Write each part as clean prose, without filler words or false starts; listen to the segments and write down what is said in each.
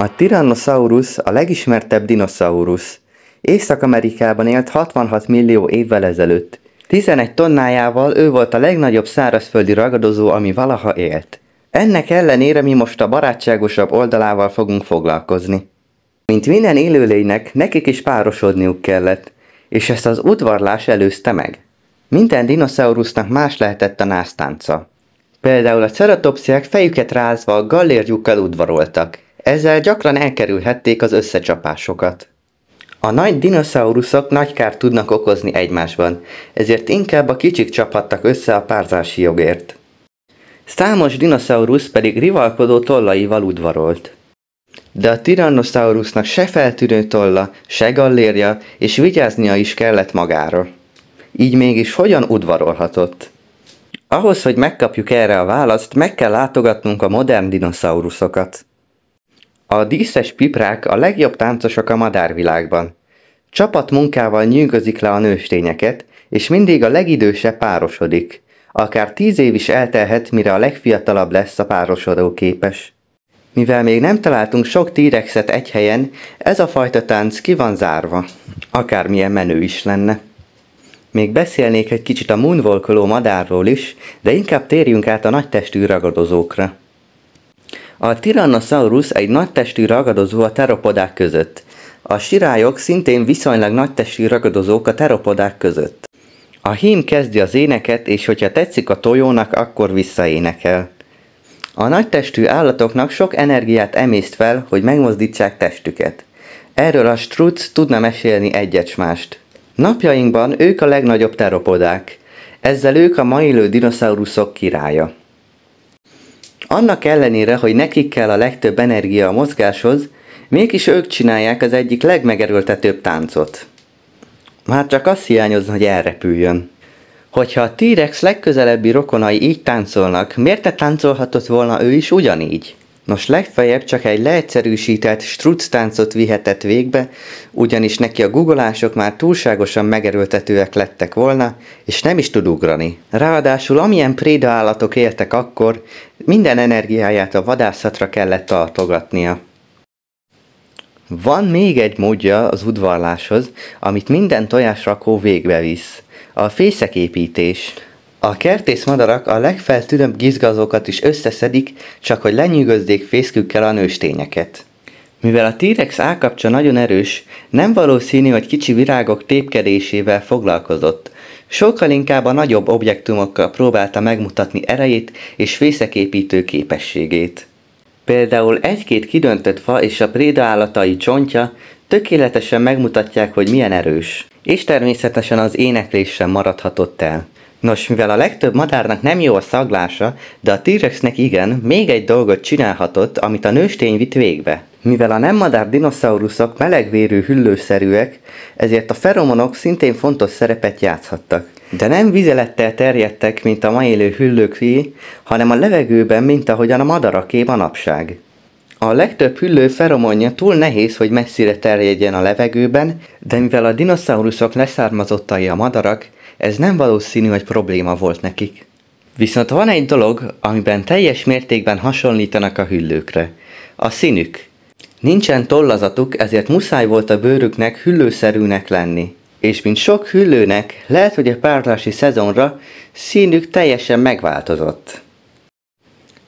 A Tyrannosaurus a legismertebb dinoszaurusz. Észak-Amerikában élt 66 millió évvel ezelőtt. 11 tonnájával ő volt a legnagyobb szárazföldi ragadozó, ami valaha élt. Ennek ellenére mi most a barátságosabb oldalával fogunk foglalkozni. Mint minden élőlénynek, nekik is párosodniuk kellett, és ezt az udvarlás előzte meg. Minden dinoszaurusznak más lehetett a násztánca. Például a ceratopsziák fejüket rázva a gallérjukkal udvaroltak. Ezzel gyakran elkerülhették az összecsapásokat. A nagy dinoszauruszok nagy kárt tudnak okozni egymásban, ezért inkább a kicsik csaphattak össze a párzási jogért. Számos dinoszaurusz pedig rivalkodó tollaival udvarolt. De a Tyrannosaurusnak se feltűnő tolla, se gallérja, és vigyáznia is kellett magára. Így mégis hogyan udvarolhatott? Ahhoz, hogy megkapjuk erre a választ, meg kell látogatnunk a modern dinoszauruszokat. A díszes piprák a legjobb táncosok a madárvilágban. Csapatmunkával nyűgözik le a nőstényeket, és mindig a legidősebb párosodik. Akár 10 év is eltelhet, mire a legfiatalabb lesz a párosodó képes. Mivel még nem találtunk sok T-rexet egy helyen, ez a fajta tánc ki van zárva. Akármilyen menő is lenne. Még beszélnék egy kicsit a moonwalkoló madárról is, de inkább térjünk át a nagytestű ragadozókra. A Tyrannosaurus egy nagytestű ragadozó a theropodák között. A sirályok szintén viszonylag nagytestű ragadozók a theropodák között. A hím kezdi az éneket, és hogyha tetszik a tojónak, akkor visszaénekel. A nagytestű állatoknak sok energiát emészt fel, hogy megmozdítsák testüket. Erről a struc tudna mesélni egyet-mást. Napjainkban ők a legnagyobb theropodák. Ezzel ők a ma élő dinoszauruszok királya. Annak ellenére, hogy nekik kell a legtöbb energia a mozgáshoz, mégis ők csinálják az egyik legmegerőltetőbb táncot. Már csak azt hiányozna, hogy elrepüljön. Hogyha a T-rex legközelebbi rokonai így táncolnak, miért ne táncolhatott volna ő is ugyanígy? Nos, legfeljebb csak egy leegyszerűsített struc táncot vihetett végbe, ugyanis neki a guggolások már túlságosan megerőltetőek lettek volna, és nem is tud ugrani. Ráadásul amilyen préda állatok éltek akkor, minden energiáját a vadászatra kellett tartogatnia. Van még egy módja az udvarláshoz, amit minden tojásrakó végbe visz. A fészeképítés. A kertészmadarak a legfeltűnőbb gizgazókat is összeszedik, csak hogy lenyűgözzék fészkükkel a nőstényeket. Mivel a T-rex állkapcsa nagyon erős, nem valószínű, hogy kicsi virágok tépkedésével foglalkozott. Sokkal inkább a nagyobb objektumokkal próbálta megmutatni erejét és fészeképítő képességét. Például egy-két kidöntött fa és a préda állatai csontja tökéletesen megmutatják, hogy milyen erős. És természetesen az éneklés sem maradhatott el. Nos, mivel a legtöbb madárnak nem jó a szaglása, de a T-rexnek igen, még egy dolgot csinálhatott, amit a nőstény vitt végbe. Mivel a nem madár dinoszauruszok melegvérű hüllőszerűek, ezért a feromonok szintén fontos szerepet játszhattak. De nem vizelettel terjedtek, mint a ma élő hüllőké, hanem a levegőben, mint ahogyan a madaraké manapság. A legtöbb hüllő feromonja túl nehéz, hogy messzire terjedjen a levegőben, de mivel a dinoszauruszok leszármazottai a madarak, ez nem valószínű, hogy probléma volt nekik. Viszont van egy dolog, amiben teljes mértékben hasonlítanak a hüllőkre. A színük. Nincsen tollazatuk, ezért muszáj volt a bőrüknek hüllőszerűnek lenni. És mint sok hüllőnek, lehet, hogy a párzási szezonra színük teljesen megváltozott.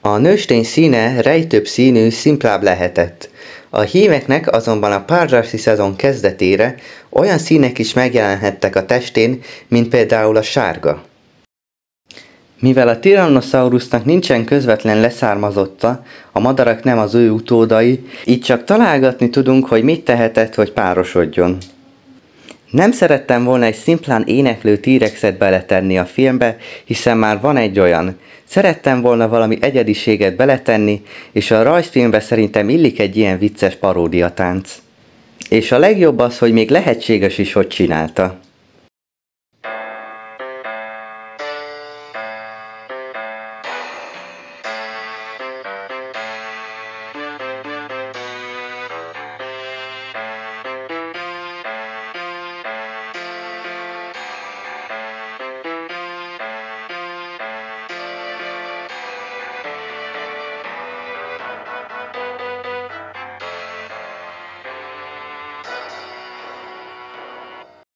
A nőstény színe rejtőbb színű, szimplább lehetett. A hímeknek azonban a párzási szezon kezdetére olyan színek is megjelenhettek a testén, mint például a sárga. Mivel a Tyrannosaurusnak nincsen közvetlen leszármazotta, a madarak nem az ő utódai, így csak találgatni tudunk, hogy mit tehetett, hogy párosodjon. Nem szerettem volna egy szimplán éneklő T-rexet beletenni a filmbe, hiszen már van egy olyan. Szerettem volna valami egyediséget beletenni, és a rajzfilmbe szerintem illik egy ilyen vicces paródiatánc. És a legjobb az, hogy még lehetséges is, hogy csinálta.